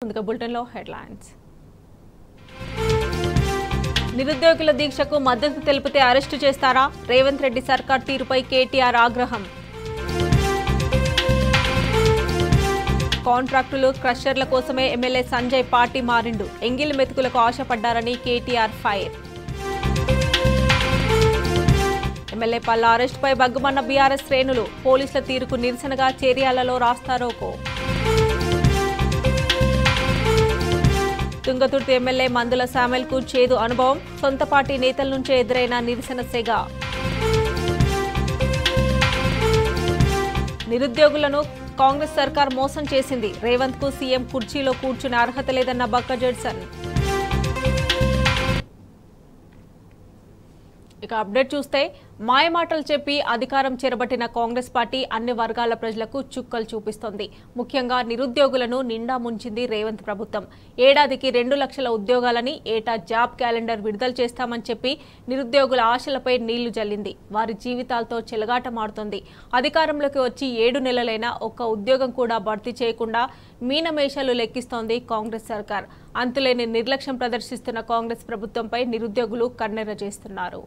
బులెటిన్లో హెడ్లైన్స్. నిరుద్యోగుల దీక్షకు మద్దతు తెలిపితే అరెస్టు చేస్తారా? రేవంత్ రెడ్డి సర్కార్ తీరుపై కేటీఆర్ ఆగ్రహం. కాంట్రాక్టులు క్రషర్ల కోసమే ఎమ్మెల్యే సంజయ్ పార్టీ మారిండు. ఎంగిల్ మెతుకులకు ఆశపడ్డారని కేటీఆర్ ఫైర్. ఎమ్మెల్యే పల్లా అరెస్టుపై బగ్గుమన్న బీఆర్ఎస్ శ్రేణులు. పోలీసుల తీరుకు నిరసనగా చేర్యాలలో రాస్తారోకో. తుంగతుర్తి ఎమ్మెల్యే మందుల శామ్యూల్కు చేదు అనుభవం. సొంత పార్టీ నేతల నుంచే ఎదురైన నిరసన సెగ. నిరుద్యోగులను కాంగ్రెస్ సర్కార్ మోసం చేసింది. రేవంత్ కు సీఎం కుర్చీలో కూర్చునే అర్హత లేదన్న బక్క జడ్సన్. ఇక అప్డేట్ చూస్తే మాయమాటలు చెప్పి అధికారం చేరబట్టిన కాంగ్రెస్ పార్టీ అన్ని వర్గాల ప్రజలకు చుక్కలు చూపిస్తోంది. ముఖ్యంగా నిరుద్యోగులను నిండా ముంచింది రేవంత్ ప్రభుత్వం. ఏడాదికి 2 లక్షల ఉద్యోగాలని, ఏటా జాబ్ క్యాలెండర్ విడుదల చేస్తామని చెప్పి నిరుద్యోగుల ఆశలపై నీళ్లు జల్లింది. వారి జీవితాలతో చెలగాటమాడుతోంది. అధికారంలోకి వచ్చి 7 నెలలైనా ఒక్క ఉద్యోగం కూడా భర్తీ చేయకుండా మీనమేషాలు లెక్కిస్తోంది కాంగ్రెస్ సర్కార్. అంతులేని నిర్లక్ష్యం ప్రదర్శిస్తున్న కాంగ్రెస్ ప్రభుత్వంపై నిరుద్యోగులు కన్నెర్ర చేస్తున్నారు.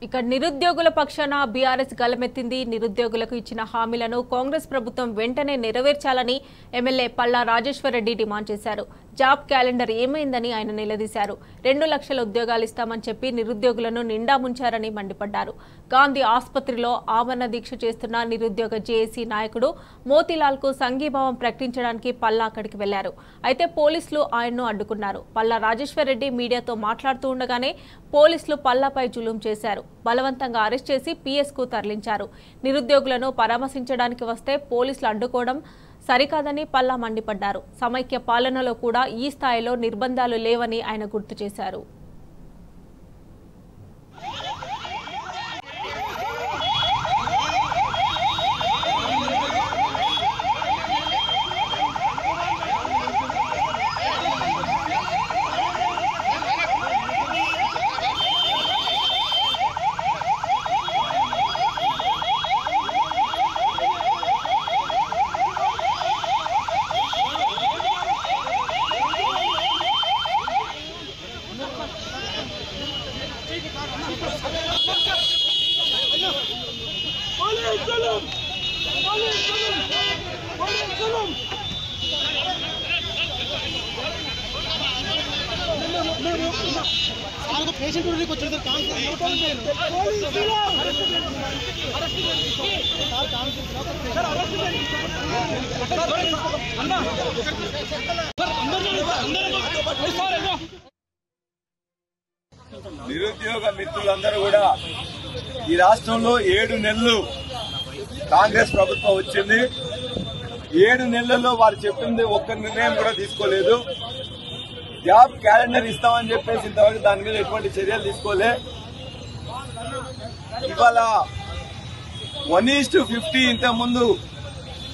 ఇక నిరుద్యోగుల పక్షాన బీఆర్ఎస్ గలమెత్తింది. నిరుద్యోగులకు ఇచ్చిన హామీలను కాంగ్రెస్ ప్రభుత్వం వెంటనే నెరవేర్చాలని ఎమ్మెల్యే పల్లా రాజేశ్వరరెడ్డి డిమాండ్ చేశారు. జాబ్ క్యాలెండర్ ఏమైందని ఆయన నిలదీశారు. 2 లక్షల ఉద్యోగాలు ఇస్తామని చెప్పి నిరుద్యోగులను నిండా ముంచారని మండిపడ్డారు. గాంధీ ఆసుపత్రిలో ఆమరణ దీక్ష చేస్తున్న నిరుద్యోగ జేఏసీ నాయకుడు మోతీలాల్ కు సంఘీభావం ప్రకటించడానికి పల్లా అక్కడికి వెళ్లారు. అయితే పోలీసులు ఆయన్ను అడ్డుకున్నారు. పల్లా రాజేశ్వరరెడ్డి మీడియాతో మాట్లాడుతూ ఉండగానే పోలీసులు పల్లాపై జులుం చేశారు. బలవంతంగా అరెస్ట్ చేసి పీఎస్ కు తరలించారు. నిరుద్యోగులను పరామర్శించడానికి వస్తే పోలీసులు అడ్డుకోవడం సరికాదని పల్లా మండిపడ్డారు. సమైక్య పాలనలో కూడా ఈ స్థాయిలో నిర్బంధాలు లేవని ఆయన గుర్తు చేశారు. నిరుద్యోగ మిత్రులందరూ కూడా ఈ రాష్ట్రంలో 7 నెలలు కాంగ్రెస్ ప్రభుత్వం వచ్చింది. 7 నెలల్లో వారు చెప్పింది ఒక్క నిర్ణయం కూడా తీసుకోలేదు. జాబ్ క్యాలెండర్ ఇస్తామని చెప్పేసి ఇంతవరకు దాని మీద ఎటువంటి చర్యలు తీసుకోలే. ఇవాళ 1:50 ఇంత ముందు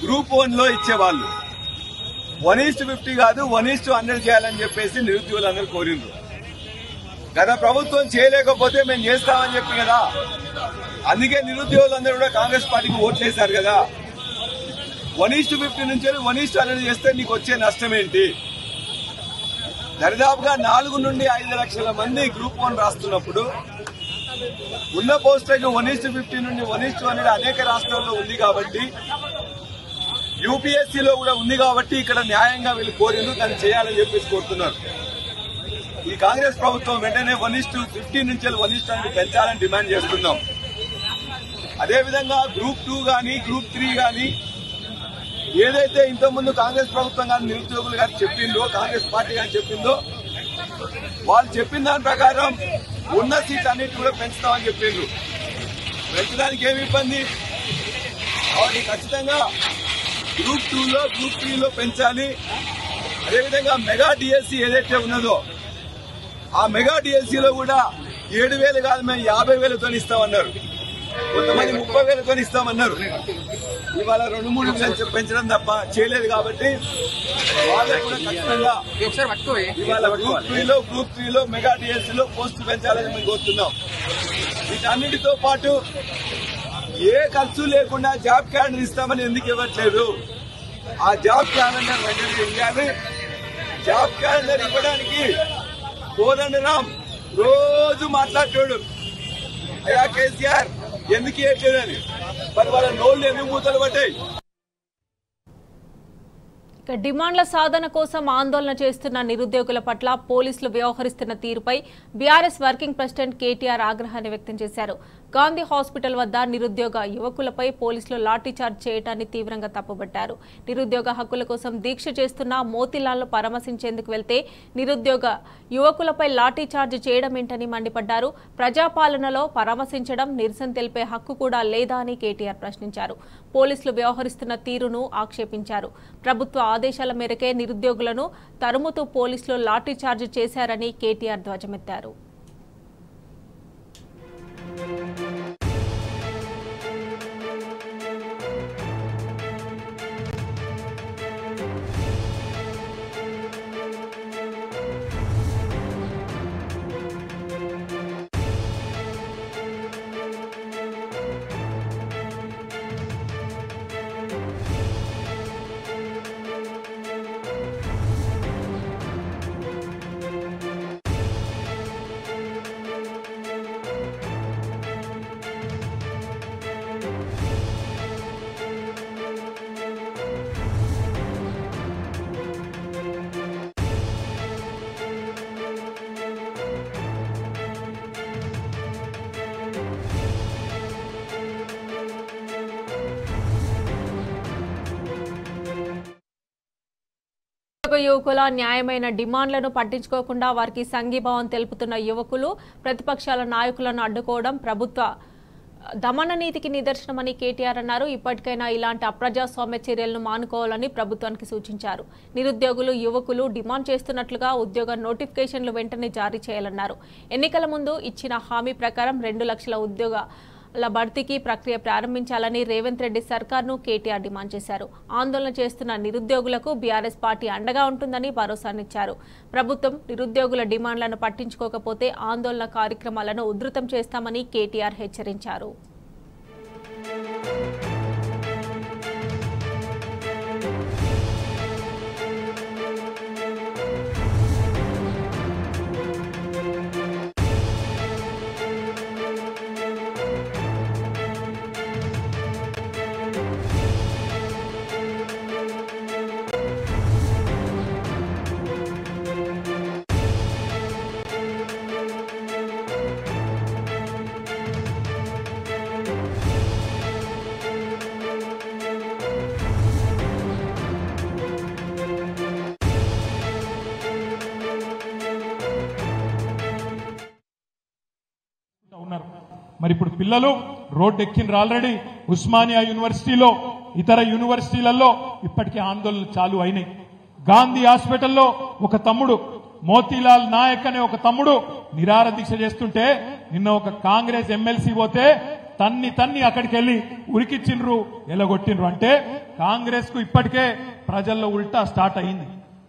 గ్రూప్ 1 లో ఇచ్చేవాళ్ళు 1:50 కాదు 1:100 చేయాలని చెప్పేసి నిరుద్యోగులందరూ కోరిండ్రు. గత ప్రభుత్వం చేయలేకపోతే మేము చేస్తామని చెప్పి కదా, అందుకే నిరుద్యోగులందరూ కూడా కాంగ్రెస్ పార్టీకి ఓట్లేశారు కదా. 1:50 నుంచి 1:100 చేస్తే నీకు వచ్చే నష్టం ఏంటి? దరిదాపుగా 4 నుండి 5 లక్షల మంది గ్రూప్ 1 రాస్తున్నప్పుడు ఉన్న పోస్టులకు 1:50 నుండి 1:100 అనేక రాష్ట్రాల్లో ఉంది కాబట్టి, యూపీఎస్సీలో కూడా ఉంది కాబట్టి ఇక్కడ న్యాయంగా వీళ్ళు కోరిండ్రు, దాన్ని చేయాలని చెప్పేసి కోరుతున్నారు. ఈ కాంగ్రెస్ ప్రభుత్వం వెంటనే 1:50 నుంచి 1:100 పెంచాలని డిమాండ్ చేస్తున్నాం. అదేవిధంగా గ్రూప్ 2 గానీ గ్రూప్ 3 గానీ ఏదైతే ఇంతకుముందు కాంగ్రెస్ ప్రభుత్వం కానీ నిరుద్యోగులు గారు చెప్పిందో, కాంగ్రెస్ పార్టీ గాని చెప్పిందో, వాళ్ళు చెప్పిన దాని ప్రకారం ఉన్న సీట్లు అన్నిటి కూడా పెంచుతామని చెప్పిండ్రు. పెంచడానికి ఏమి ఇబ్బంది? కాబట్టి ఖచ్చితంగా గ్రూప్ 2లో గ్రూప్ 3లో పెంచాలి. అదేవిధంగా మెగా డిఎస్సీ ఏదైతే ఉన్నదో ఆ మెగా డిఎస్సీలో కూడా 7,000 కాదు మేము 50,000తో ఇస్తామన్నారు, కొంతమంది 30,000తో ఇస్తామన్నారు. ఇవాళ 2-3 పెంచడం తప్ప చేయలేదు కాబట్టి వాళ్ళకు కూడా ఖచ్చితంగా ఇవాళ గ్రూప్ 3లో మెగా డిఎస్సీలో పోస్టు పెంచాలని మేము కోరుతున్నాం. వీటన్నిటితో పాటు ఏ ఖర్చు లేకుండా జాబ్ క్యాలెండర్ ఇస్తామని ఎందుకు ఇవ్వట్లేదు? ఆ జాబ్ క్యాలెండర్ వెంటనే ఇవ్వాలి. జాబ్ క్యాలెండర్ ఇవ్వడానికి కోదండరాం రోజు మాట్లాడతాడు, అయ్యా కేసీఆర్ ఎందుకు ఇవ్వట్లేదని. మరి వాళ్ళ నోళ్లు ఎందుకు మూతలు పట్టాయి? డిమాండ్ల సాధన కోసం ఆందోళన చేస్తున్న నిరుద్యోగుల పట్ల పోలీసులు వ్యవహరిస్తున్న తీరుపై బీఆర్ఎస్ వర్కింగ్ ప్రెసిడెంట్ కేటీఆర్ ఆగ్రహాన్ని వ్యక్తం చేశారు. గాంధీ హాస్పిటల్ వద్ద నిరుద్యోగ యువకులపై పోలీసులు లాఠీచార్జ్ చేయడాన్ని తీవ్రంగా తప్పుబట్టారు. నిరుద్యోగ హక్కుల కోసం దీక్ష చేస్తున్న మోతీలాల్ను పరామర్శించేందుకు వెళ్తే నిరుద్యోగ యువకులపై లాఠీచార్జ్ చేయడం ఏంటని మండిపడ్డారు. ప్రజాపాలనలో పరామర్శించడం, నిరసన తెలిపే హక్కు కూడా లేదా అని కేటీఆర్ ప్రశ్నించారు. పోలీసులు వ్యవహరిస్తున్న తీరును ఆక్షేపించారు. ప్రభుత్వ ఆదేశాల మేరకే నిరుద్యోగులను తరుముతూ పోలీసులు లాఠీచార్జ్ చేశారని కేటీఆర్ ధ్వజమెత్తారు. యువకుల న్యాయమైన డిమాండ్లను పట్టించుకోకుండా వారికి సంఘీభావం తెలుపుతున్న యువకులు, ప్రతిపక్షాల నాయకులను అడ్డుకోవడం ప్రభుత్వ దమన నీతికి నిదర్శనమని కేటీఆర్ అన్నారు. ఇప్పటికైనా ఇలాంటి అప్రజాస్వామ్య చర్యలను మానుకోవాలని ప్రభుత్వానికి సూచించారు. నిరుద్యోగులు, యువకులు డిమాండ్ చేస్తున్నట్లుగా ఉద్యోగ నోటిఫికేషన్లు వెంటనే జారీ చేయాలన్నారు. ఎన్నికల ముందు ఇచ్చిన హామీ ప్రకారం 2 లక్షల ఉద్యోగాల భర్తీకి ప్రక్రియ ప్రారంభించాలని రేవంత్ రెడ్డి సర్కార్ను కేటీఆర్ డిమాండ్ చేశారు. ఆందోళన చేస్తున్న నిరుద్యోగులకు బీఆర్ఎస్ పార్టీ అండగా ఉంటుందని భరోసానిచ్చారు. ప్రభుత్వం నిరుద్యోగుల డిమాండ్లను పట్టించుకోకపోతే ఆందోళన కార్యక్రమాలను ఉధృతం చేస్తామని కేటీఆర్ హెచ్చరించారు. మరి ఇప్పుడు పిల్లలు రోడ్డు ఎక్కిన ఆల్రెడీ ఉస్మానియా యూనివర్సిటీలో, ఇతర యూనివర్సిటీలలో ఇప్పటికే ఆందోళనలు చాలు అయినాయి. గాంధీ హాస్పిటల్లో ఒక తమ్ముడు మోతీలాల్ నాయక్ అనే ఒక తమ్ముడు నిరాహార దీక్ష చేస్తుంటే నిన్న ఒక కాంగ్రెస్ ఎమ్మెల్సీ పోతే తన్ని అక్కడికి వెళ్ళి ఉరికిచ్చిండ్రు, ఎలగొట్టిండ్రు. అంటే కాంగ్రెస్ కు ఇప్పటికే ప్రజల్లో ఉల్టా స్టార్ట్ అయింది.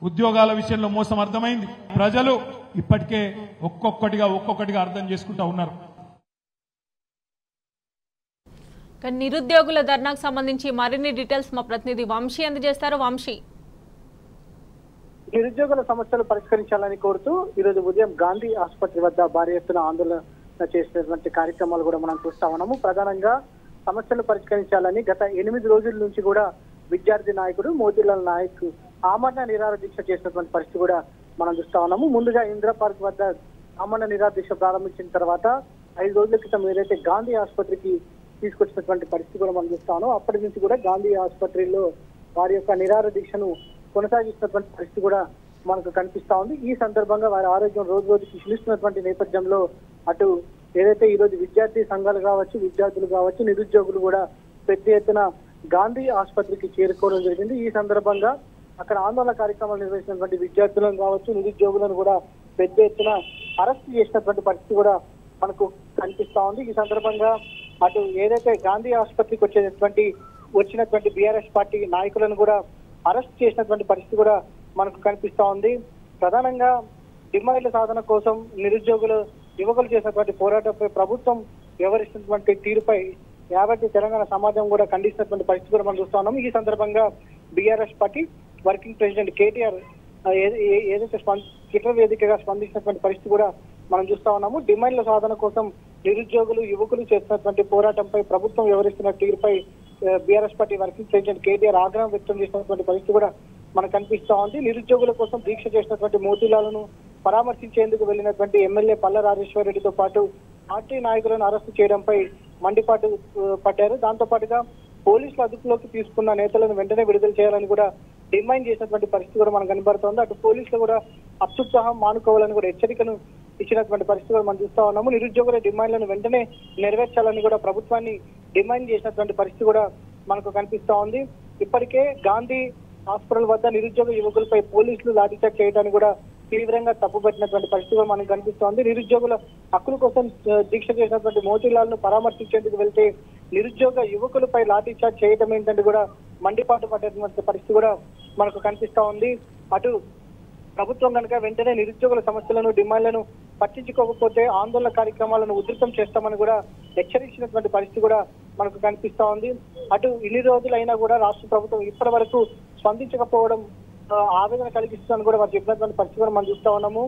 ఉద్యోగాల విషయంలో మోసం అర్థమైంది. ప్రజలు ఇప్పటికే ఒక్కొక్కటిగా అర్థం చేసుకుంటా ఉన్నారు. నిరుద్యోగుల ధర్నాకు సంబంధించి మరిన్ని డీటెయిల్స్ మా ప్రతినిధి వంశీ అందజేస్తారు. వంశీ, నిరుద్యోగుల సమస్యలు పరిష్కరించాలని కోరుతూ ఈరోజు ఉదయం గాంధీ ఆసుపత్రి వద్ద భారీ ఎత్తున ఆందోళన చేసినటువంటి కార్యక్రమాలు కూడా మనం చూస్తా ఉన్నాము. ప్రధానంగా సమస్యలు పరిష్కరించాలని గత 8 రోజుల నుంచి కూడా విద్యార్థి నాయకుడు మోతీలాల్ నాయక్ ఆమరణ నిరాహార దీక్ష చేసినటువంటి పరిస్థితి కూడా మనం చూస్తా ఉన్నాము. ముందుగా ఇందిరా పార్క్ వద్ద ఆమరణ నిరాహార దీక్ష ప్రారంభించిన తర్వాత 5 రోజుల క్రితం ఏదైతే గాంధీ ఆసుపత్రికి తీసుకొచ్చినటువంటి పరిస్థితి కూడా మనం చూస్తా ఉన్నాం. అప్పటి నుంచి కూడా గాంధీ ఆసుపత్రిలో వారి యొక్క నిరాహార దీక్షను కొనసాగిస్తున్నటువంటి పరిస్థితి కూడా మనకు కనిపిస్తా ఉంది. ఈ సందర్భంగా వారి ఆరోగ్యం రోజు రోజుకి క్షీణిస్తున్నటువంటి నేపథ్యంలో అటు ఏదైతే ఈ రోజు విద్యార్థి సంఘాలు కావచ్చు, విద్యార్థులు కావచ్చు, నిరుద్యోగులు కూడా పెద్ద ఎత్తున గాంధీ ఆసుపత్రికి చేరుకోవడం జరిగింది. ఈ సందర్భంగా అక్కడ ఆందోళన కార్యక్రమాలు నిర్వహించినటువంటి విద్యార్థులను కావచ్చు, నిరుద్యోగులను కూడా పెద్ద ఎత్తున అరెస్ట్ చేసినటువంటి పరిస్థితి కూడా మనకు కనిపిస్తా ఉంది. ఈ సందర్భంగా అటు ఏదైతే గాంధీ ఆసుపత్రికి వచ్చినటువంటి బీఆర్ఎస్ పార్టీ నాయకులను కూడా అరెస్ట్ చేసినటువంటి పరిస్థితి కూడా మనకు కనిపిస్తా ఉంది. ప్రధానంగా డిమాండ్ల సాధన కోసం యువకులు చేసినటువంటి పోరాటంపై ప్రభుత్వం వ్యవహరిస్తున్నటువంటి తీరుపై యావత్ తెలంగాణ సమాజం కూడా ఖండిస్తున్నటువంటి పరిస్థితి కూడా మనం చూస్తా ఉన్నాం. ఈ సందర్భంగా BRS party working president KTR ఏదైతే ట్విట్టర్ వేదికగా స్పందించినటువంటి పరిస్థితి కూడా మనం చూస్తా ఉన్నాము. డిమాండ్ల సాధన కోసం యువకులు చేస్తున్నటువంటి పోరాటంపై ప్రభుత్వం వ్యవహరిస్తున్న తీరుపై BRS party working president KTR ఆగ్రహం వ్యక్తం చేసినటువంటి పరిస్థితి కూడా మనకు కనిపిస్తా ఉంది. నిరుద్యోగుల కోసం దీక్ష చేసినటువంటి మోతీలాలను పరామర్శించేందుకు వెళ్లినటువంటి ఎమ్మెల్యే పల్లా రాజేశ్వర్ రెడ్డితో పాటు పార్టీ నాయకులను అరెస్టు చేయడంపై మండిపాటు పడ్డారు. దాంతో పాటుగా పోలీసులు అదుపులోకి తీసుకున్న నేతలను వెంటనే విడుదల చేయాలని కూడా డిమాండ్ చేసినటువంటి పరిస్థితి కూడా మనకు కనబడుతోంది. అటు పోలీసులు కూడా అత్యుత్సాహం మానుకోవాలని కూడా హెచ్చరికను ఇచ్చినటువంటి పరిస్థితి కూడా మనం చూస్తా ఉన్నాము. నిరుద్యోగుల డిమాండ్లను వెంటనే నెరవేర్చాలని కూడా ప్రభుత్వాన్ని డిమాండ్ చేసినటువంటి పరిస్థితి కూడా మనకు కనిపిస్తా ఉంది. ఇప్పటికే గాంధీ హాస్పిటల్ వద్ద నిరుద్యోగ యువకులపై పోలీసులు లాఠీచార్జ్ చేయడానికి కూడా తీవ్రంగా తప్పుపట్టినటువంటి పరిస్థితి మనకు కనిపిస్తోంది. నిరుద్యోగుల హక్కుల కోసం దీక్ష చేసినటువంటి మోతీలాల్ ను పరామర్శించేందుకు వెళ్తే నిరుద్యోగ యువకులపై లాఠీచార్జ్ చేయడం ఏంటంటే కూడా మండిపాటు పడ్డటువంటి పరిస్థితి కూడా మనకు కనిపిస్తా ఉంది. అటు ప్రభుత్వం కనుక వెంటనే నిరుద్యోగుల సమస్యలను డిమాండ్లను పట్టించుకోకపోతే ఆందోళన కార్యక్రమాలను ఉధృతం చేస్తామని కూడా హెచ్చరించినటువంటి పరిస్థితి కూడా మనకు కనిపిస్తా ఉంది. అటు ఇన్ని రోజులైనా కూడా రాష్ట్ర ప్రభుత్వం ఇప్పటి వరకు స్పందించకపోవడం ఆవేదన కలిగిస్తుందని కూడా వారు చెప్పినటువంటి పరిస్థితి కూడా మనం చూస్తా ఉన్నాము.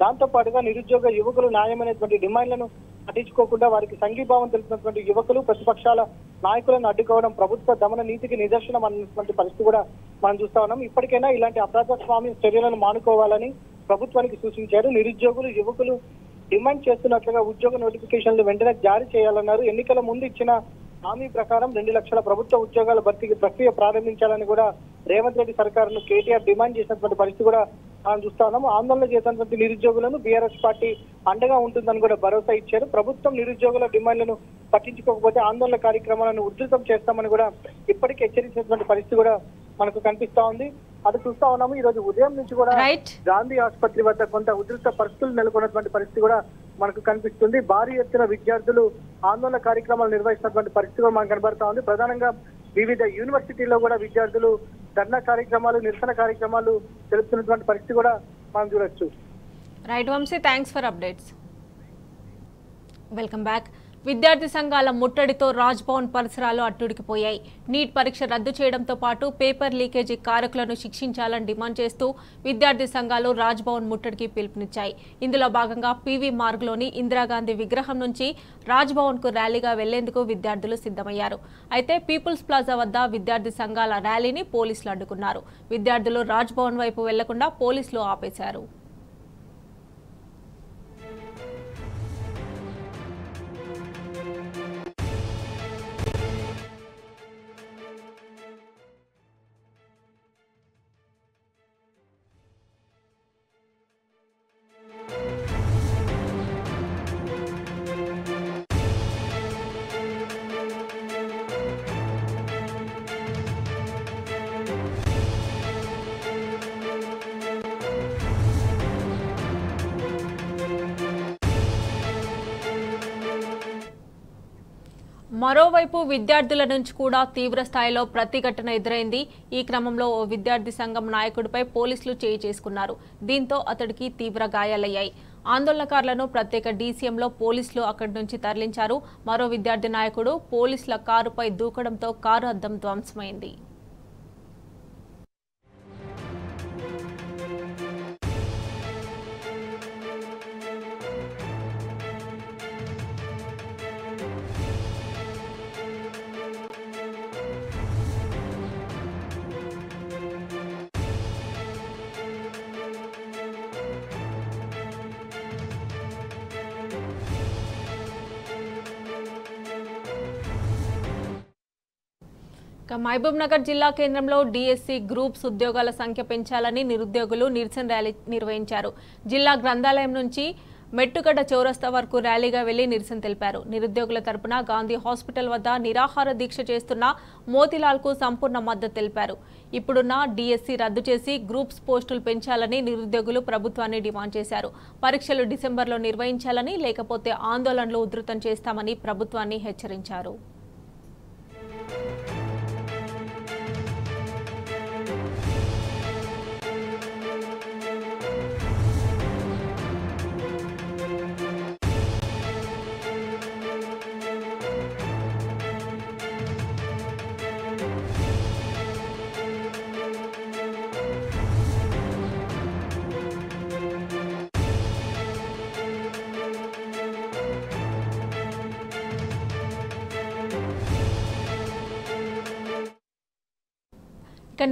దాంతో పాటుగా నిరుద్యోగ యువకులు న్యాయమైనటువంటి డిమాండ్లను పట్టించుకోకుండా వారికి సంఘీభావం తెలిపినటువంటి యువకులు ప్రతిపక్షాల నాయకులను అడ్డుకోవడం ప్రభుత్వ దమన నీతికి నిదర్శనం అన్నటువంటి పరిస్థితి కూడా మనం చూస్తా ఉన్నాం. ఇప్పటికైనా ఇలాంటి అప్రజాస్వామ్య చర్యలను మానుకోవాలని ప్రభుత్వానికి సూచించారు. నిరుద్యోగులు యువకులు డిమాండ్ చేస్తున్నట్లుగా ఉద్యోగ నోటిఫికేషన్లు వెంటనే జారీ చేయాలన్నారు. ఎన్నికల ముందు ఇచ్చిన హామీ ప్రకారం 2 లక్షల ప్రభుత్వ ఉద్యోగాల భర్తీకి ప్రక్రియ ప్రారంభించాలని కూడా రేవంత్ రెడ్డి సర్కారును కేటీఆర్ డిమాండ్ చేసినటువంటి పరిస్థితి కూడా మనం చూస్తా ఉన్నాము. ఆందోళన చేసినటువంటి నిరుద్యోగులను బీఆర్ఎస్ పార్టీ అండగా ఉంటుందని కూడా భరోసా ఇచ్చారు. ప్రభుత్వం నిరుద్యోగుల డిమాండ్లను పట్టించుకోకపోతే ఆందోళన కార్యక్రమాలను ఉధృతం చేస్తామని కూడా ఇప్పటికీ హెచ్చరించినటువంటి పరిస్థితి కూడా మనకు కనిపిస్తా ఉంది. అది చూస్తా ఉన్నాము. ఈ రోజు ఉదయం నుంచి కూడా గాంధీ ఆసుపత్రి వద్ద కొంత ఉధృత పరిస్థితులు నెలకొన్నటువంటి పరిస్థితి కూడా మనకు కనిపిస్తుంది. భారీ ఎత్తున విద్యార్థులు ఆందోళన కార్యక్రమాలు నిర్వహిస్తున్నటువంటి పరిస్థితి కూడా మనకు కనబడతా ఉంది. ప్రధానంగా వివిధ యూనివర్సిటీల్లో కూడా విద్యార్థులు ధర్నా కార్యక్రమాలు, నిరసన కార్యక్రమాలు తెలుపుతున్నటువంటి పరిస్థితి కూడా మనం చూడొచ్చు. Right Vamshi, thanks for updates. Welcome back. విద్యార్థి సంఘాల ముట్టడితో రాజ్ భవన్ పరిసరాలు అట్టుడికిపోయాయి. నీట్ పరీక్ష రద్దు చేయడంతో పాటు పేపర్ లీకేజీ కారకులను శిక్షించాలని డిమాండ్ చేస్తూ విద్యార్థి సంఘాలు రాజ్ భవన్ ముట్టడికి పిలుపునిచ్చాయి. ఇందులో భాగంగా పీవీ మార్గ్లోని ఇందిరాగాంధీ విగ్రహం నుంచి రాజ్ భవన్ కు ర్యాలీగా వెళ్లేందుకు విద్యార్థులు సిద్ధమయ్యారు. అయితే పీపుల్స్ ప్లాజా వద్ద విద్యార్థి సంఘాల ర్యాలీని పోలీసులు అడ్డుకున్నారు. విద్యార్థులు రాజ్ భవన్ వైపు వెళ్లకుండా పోలీసులు ఆపేశారు. మరోవైపు విద్యార్థుల నుంచి కూడా తీవ్ర స్థాయిలో ప్రతిఘటన ఎదురైంది. ఈ క్రమంలో ఓ విద్యార్థి సంఘం నాయకుడిపై పోలీసులు చేయి చేసుకున్నారు. దీంతో అతడికి తీవ్ర గాయాలయ్యాయి. ఆందోళనకారులను ప్రత్యేక డీసీఎంలో పోలీసులు అక్కడి నుంచి తరలించారు. మరో విద్యార్థి నాయకుడు పోలీసుల కారుపై దూకడంతో కారు అద్దం ధ్వంసమైంది. మహబూబ్ నగర్ జిల్లా కేంద్రంలో డిఎస్సి గ్రూప్స్ ఉద్యోగాల సంఖ్య పెంచాలని నిరుద్యోగులు నిరసన ర్యాలీ నిర్వహించారు. జిల్లా గ్రంథాలయం నుంచి మెట్టుగడ్డ చౌరస్తా వరకు ర్యాలీగా వెళ్లి నిరసన తెలిపారు. నిరుద్యోగుల తరపున గాంధీ హాస్పిటల్ వద్ద నిరాహార దీక్ష చేస్తున్న మోతీలాల్ కు సంపూర్ణ మద్దతు తెలిపారు. ఇప్పుడున్న డిఎస్సి రద్దు చేసి గ్రూప్స్ పోస్టులు పెంచాలని నిరుద్యోగులు ప్రభుత్వాన్ని డిమాండ్ చేశారు. పరీక్షలు డిసెంబర్లో నిర్వహించాలని, లేకపోతే ఆందోళనలు ఉధృతం చేస్తామని ప్రభుత్వాన్ని హెచ్చరించారు.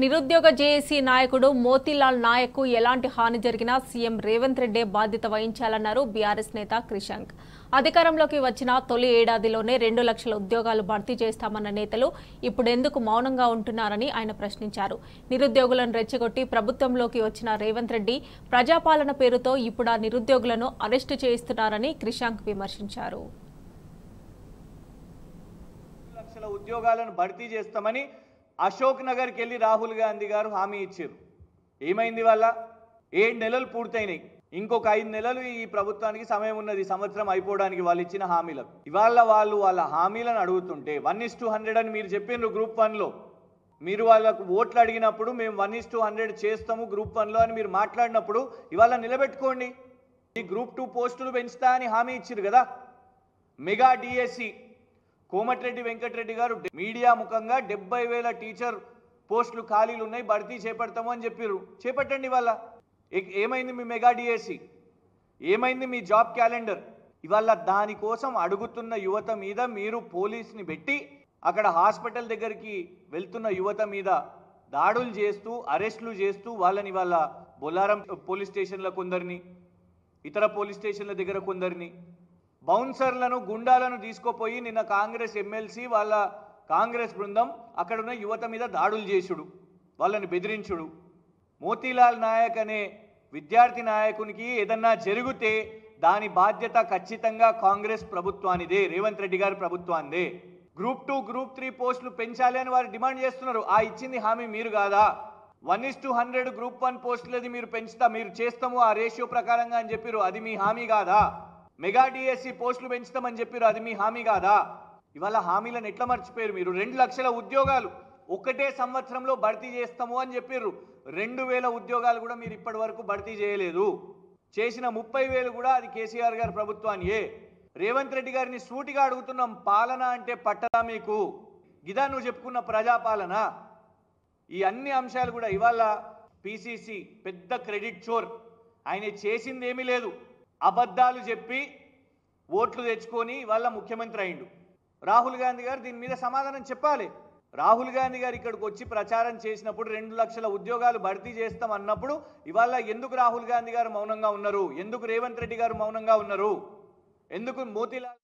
నిరుద్యోగ జేఏసీ నాయకుడు మోతీలాల్ నాయక్ కు ఎలాంటి హాని జరిగినా సీఎం రేవంత్ రెడ్డి బాధ్యత వహించాలన్నారు బీఆర్ఎస్ నేత క్రిషాంక్. అధికారంలోకి వచ్చిన తొలి ఏడాదిలోనే 2 లక్షల ఉద్యోగాలు భర్తీ చేస్తామన్న నేతలు ఇప్పుడెందుకు మౌనంగా ఉంటున్నారని ఆయన ప్రశ్నించారు. నిరుద్యోగులను రెచ్చగొట్టి ప్రభుత్వంలోకి వచ్చిన రేవంత్ రెడ్డి ప్రజాపాలన పేరుతో ఇప్పుడు ఆ నిరుద్యోగులను అరెస్టు చేయిస్తున్నారని క్రిషాంక్ విమర్శించారు. 2 లక్షల ఉద్యోగాలను భర్తీ చేస్తామని అశోక్ నగర్కి వెళ్ళి రాహుల్ గాంధీ గారు హామీ ఇచ్చారు. ఏమైంది? వాళ్ళ 7 నెలలు పూర్తయినాయి. ఇంకొక 5 నెలలు ఈ ప్రభుత్వానికి సమయం ఉన్నది, సంవత్సరం అయిపోవడానికి వాళ్ళు ఇచ్చిన హామీలకు. ఇవాళ వాళ్ళ హామీలను అడుగుతుంటే 1:100 అని మీరు చెప్పిండ్రు గ్రూప్ 1లో. మీరు వాళ్ళకు ఓట్లు అడిగినప్పుడు మేము 1:100 చేస్తాము గ్రూప్ 1లో అని మీరు మాట్లాడినప్పుడు ఇవాళ నిలబెట్టుకోండి. ఈ గ్రూప్ 2 పోస్టులు పెంచుతా అని హామీ ఇచ్చారు కదా. మెగా డిఎస్సి కోమటిరెడ్డి వెంకటరెడ్డి గారు మీడియా ముఖంగా 70,000 టీచర్ పోస్టులు ఖాళీలు ఉన్నాయి, భర్తీ చేపడతాము అని చెప్పారు. చేపట్టండి. ఇవాళ ఏమైంది మీ మెగా డిఎస్సి? ఏమైంది మీ జాబ్ క్యాలెండర్? ఇవాళ దానికోసం అడుగుతున్న యువత మీద మీరు పోలీసుని పెట్టి అక్కడ హాస్పిటల్ దగ్గరికి వెళ్తున్న యువత మీద దాడులు చేస్తూ, అరెస్టులు చేస్తూ వాళ్ళని వాళ్ళ బొల్లారం పోలీస్ స్టేషన్ల కొందరిని, ఇతర పోలీస్ స్టేషన్ల దగ్గర కొందరిని, బౌన్సర్లను, గుండాలను తీసుకుపోయి నిన్న కాంగ్రెస్ ఎమ్మెల్సీ వాళ్ళ కాంగ్రెస్ బృందం అక్కడున్న యువత మీద దాడులు చేసుడు, వాళ్ళని బెదిరించుడు. మోతీలాల్ నాయక్ అనే విద్యార్థి నాయకునికి ఏదన్నా జరిగితే దాని బాధ్యత ఖచ్చితంగా కాంగ్రెస్ ప్రభుత్వానిదే, రేవంత్ రెడ్డి గారి ప్రభుత్వానిదే. గ్రూప్ 2, గ్రూప్ 3 పోస్టులు పెంచాలి అని వారు డిమాండ్ చేస్తున్నారు. ఆ ఇచ్చింది హామీ మీరు కాదా? 1:100 గ్రూప్ 1 పోస్టులది మీరు మీరు చేస్తాము ఆ రేషియో ప్రకారంగా అని చెప్పారు. అది మీ హామీ కాదా? మెగా డిఎస్సి పోస్టులు పెంచుతామని చెప్పారు. అది మీ హామీ కాదా? ఇవాళ హామీలను ఎట్లా మర్చిపోయారు మీరు? 2 లక్షల ఉద్యోగాలు ఒకటే సంవత్సరంలో భర్తీ చేస్తాము అని చెప్పారు. 2,000 ఉద్యోగాలు కూడా మీరు ఇప్పటి వరకు భర్తీ చేయలేదు. చేసిన 30,000 కూడా అది కేసీఆర్ గారి ప్రభుత్వానియే. రేవంత్ రెడ్డి గారిని సూటిగా అడుగుతున్నాం, పాలన అంటే పట్టదా మీకు? గిదా నువ్వు చెప్పుకున్న ప్రజాపాలన? ఈ అన్ని అంశాలు కూడా ఇవాళ పిసిసి పెద్ద క్రెడిట్ చోర్. ఆయన చేసింది ఏమీ లేదు. అబద్ధాలు చెప్పి ఓట్లు తెచ్చుకొని ఇవాళ ముఖ్యమంత్రి అయిండు. రాహుల్ గాంధీ గారు దీని మీద సమాధానం చెప్పాలి. రాహుల్ గాంధీ గారు ఇక్కడికి వచ్చి ప్రచారం చేసినప్పుడు 2 లక్షల ఉద్యోగాలు భర్తీ చేస్తాం అన్నప్పుడు ఇవాళ ఎందుకు రాహుల్ గాంధీ గారు మౌనంగా ఉన్నారు? ఎందుకు రేవంత్ రెడ్డి గారు మౌనంగా ఉన్నారు? ఎందుకు మోతీలాల్?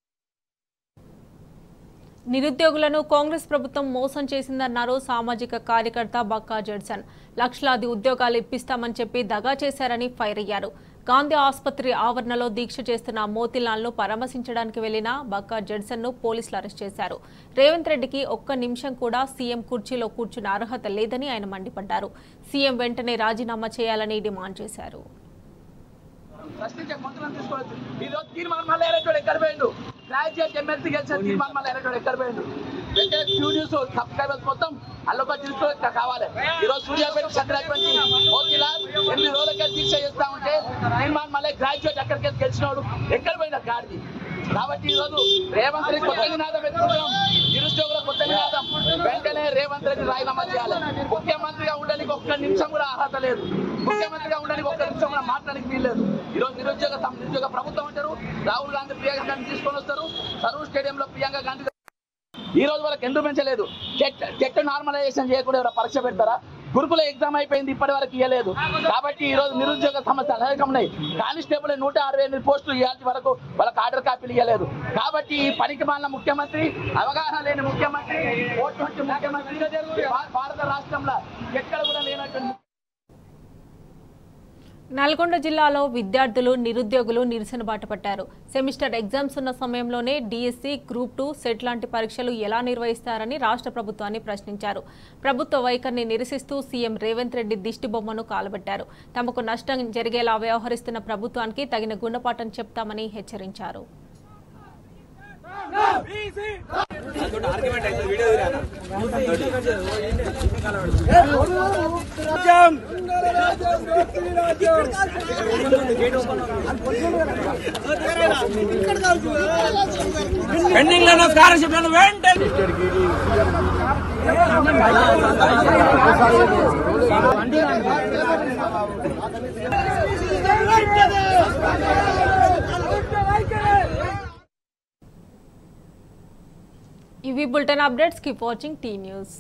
నిరుద్యోగులను కాంగ్రెస్ ప్రభుత్వం మోసం చేసిందన్నారు సామాజిక కార్యకర్త బక్కా జడ్సన్. లక్షలాది ఉద్యోగాలు ఇప్పిస్తామని చెప్పి దగా చేశారని ఫైర్ అయ్యారు. గాంధీ ఆసుపత్రి ఆవరణలో దీక్ష చేస్తున్న మోతీలాల్ను పరామర్శించడానికి వెళ్లిన బక్కా జడ్సన్ ను పోలీసులు అరెస్ట్ చేశారు. రేవంత్ రెడ్డికి ఒక్క నిమిషం కూడా సీఎం కుర్చీలో కూర్చున్న అర్హత లేదని ఆయన మండిపడ్డారు. సీఎం వెంటనే రాజీనామా చేయాలని డిమాండ్ చేశారు. ప్రశ్నించే మంత్రులను తీసుకోవచ్చు. ఈరోజు తీర్మానం మళ్ళీ ఎలక్టోడు ఎక్కడ పోయిండు, గ్రాడ్యుయేట్ ఎమ్మెల్సీ గెలిచిన తీర్మానం మళ్ళీ ఎలక్టోడు ఎక్కడ పోయిండు. న్యూస్ సబ్స్క్రైబర్స్ మొత్తం అల్లొక తీసుకో కావాలి. ఈరోజు సూర్యాపేట చంద్రటువంటి మోతీలాల్ 8 రోజులకే దీక్ష చేస్తా ఉంటే తీర్మానం మళ్ళీ గ్రాడ్యుయేట్ అక్కడికి గెలిచినోడు ఎక్కడ పోయినా గాడిది. కాబట్టి ఈరోజు రేవంత్ రెడ్డి కొత్త నినాదం ఎత్తుకుంటాం, నిరుద్యోగుల కొత్త నినాదం. వెంటనే రేవంత్ రెడ్డి రాజీనామా చేయాలి. ముఖ్యమంత్రిగా ఉండడానికి ఒక్క నిమిషం కూడా అర్హత లేదు, ముఖ్యమంత్రిగా ఉండడానికి ఒక్క నిమిషం కూడా మాట్లాడడానికి వీల్లేదు. ఈరోజు నిరుద్యోగ ప్రభుత్వం అంటారు, రాహుల్ గాంధీ ప్రియాంక గాంధీ తీసుకొని వస్తారు. సరూర్ స్టేడియంలో ప్రియాంక గాంధీ ఈ రోజు వాళ్ళకి ఎందుకు పెంచలేదు? టెట్ నార్మలైజేషన్ చేయకుండా ఎవరైనా పరీక్ష పెడతారా? గురుకుల ఎగ్జామ్ అయిపోయింది, ఇప్పటి వరకు ఇవ్వలేదు. కాబట్టి ఈ రోజు నిరుద్యోగ సమస్య అనేకం ఉన్నాయి. కానిస్టేబుల్ 168 పోస్టులు ఇవ్వాల్సి వరకు వాళ్ళకి ఆర్డర్ కాపీలు ఇవ్వలేదు. కాబట్టి ఈ పనికి మాలిన ముఖ్యమంత్రి, అవగాహన లేని ముఖ్యమంత్రి, ముఖ్యమంత్రి భారత రాష్ట్రంలో ఎక్కడ కూడా లేనటువంటి. నల్గొండ జిల్లాలో విద్యార్థులు నిరుద్యోగులు నిరసన బాట పట్టారు. సెమిస్టర్ ఎగ్జామ్స్ ఉన్న సమయంలోనే డిఎస్సి, గ్రూప్ 2, సెట్ లాంటి పరీక్షలు ఎలా నిర్వహిస్తారని రాష్ట్ర ప్రభుత్వాన్ని ప్రశ్నించారు. ప్రభుత్వ వైఖరిని నిరసిస్తూ సీఎం రేవంత్ రెడ్డి దిష్టి బొమ్మను కాలబెట్టారు. తమకు నష్టం జరిగేలా వ్యవహరిస్తున్న ప్రభుత్వానికి తగిన గుణపాఠం చెప్తామని హెచ్చరించారు. ఇవి bulletin updates. Keep watching tea news.